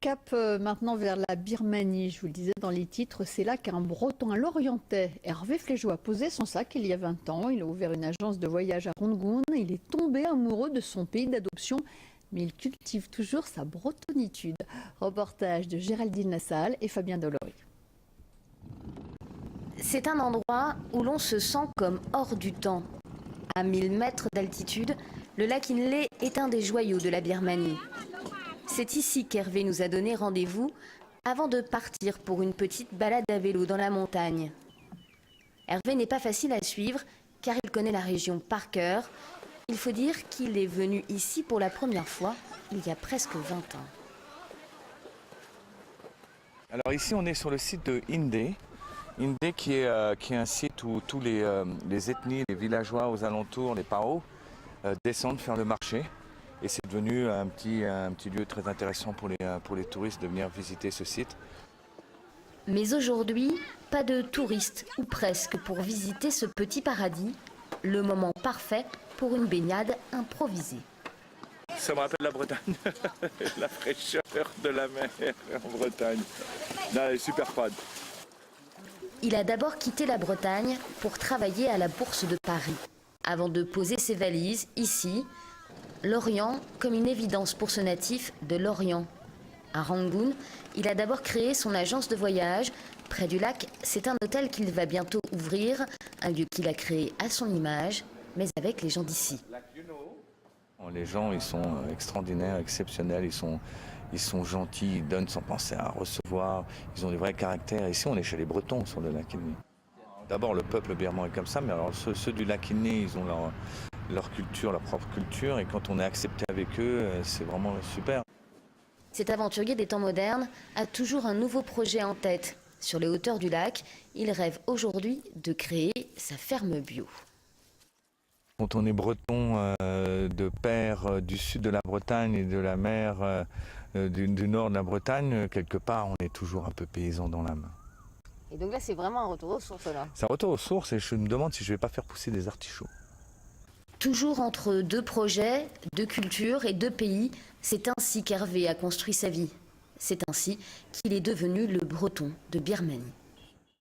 Cap maintenant vers la Birmanie, je vous le disais dans les titres, c'est là qu'un Breton, un Lorientais, Hervé Flégeau, a posé son sac il y a 20 ans. Il a ouvert une agence de voyage à Rangoon. Il est tombé amoureux de son pays d'adoption, mais il cultive toujours sa bretonitude. Reportage de Géraldine Lassalle et Fabien Delory. C'est un endroit où l'on se sent comme hors du temps. À 1000 mètres d'altitude, le lac Inle est un des joyaux de la Birmanie. C'est ici qu'Hervé nous a donné rendez-vous avant de partir pour une petite balade à vélo dans la montagne. Hervé n'est pas facile à suivre car il connaît la région par cœur. Il faut dire qu'il est venu ici pour la première fois il y a presque 20 ans. Alors ici on est sur le site de Inde. Inde qui est un site où tous les ethnies, les villageois aux alentours, les Pao, descendent faire le marché. Et c'est devenu un petit lieu très intéressant pour les touristes de venir visiter ce site. Mais aujourd'hui, pas de touristes, ou presque, pour visiter ce petit paradis. Le moment parfait pour une baignade improvisée. Ça me rappelle la Bretagne, la fraîcheur de la mer en Bretagne. Là, elle est super froide. Il a d'abord quitté la Bretagne pour travailler à la Bourse de Paris, avant de poser ses valises ici. L'Orient comme une évidence pour ce natif de l'Orient. À Rangoon, il a d'abord créé son agence de voyage. Près du lac, c'est un hôtel qu'il va bientôt ouvrir, un lieu qu'il a créé à son image, mais avec les gens d'ici. Les gens, ils sont extraordinaires, exceptionnels, ils sont gentils, ils donnent sans penser à recevoir, ils ont des vrais caractères. Ici, on est chez les Bretons sur le lac Inle. D'abord, le peuple birman est comme ça, mais alors ceux du lac Inle, ils ont leur culture, leur propre culture, et quand on est accepté avec eux, c'est vraiment super. Cet aventurier des temps modernes a toujours un nouveau projet en tête. Sur les hauteurs du lac, il rêve aujourd'hui de créer sa ferme bio. Quand on est breton de père du sud de la Bretagne et de la mer du nord de la Bretagne, quelque part, on est toujours un peu paysan dans l'âme. Et donc là, c'est vraiment un retour aux sources là. C'est un retour aux sources et je me demande si je ne vais pas faire pousser des artichauts. Toujours entre deux projets, deux cultures et deux pays, c'est ainsi qu'Hervé a construit sa vie. C'est ainsi qu'il est devenu le Breton de Birmanie.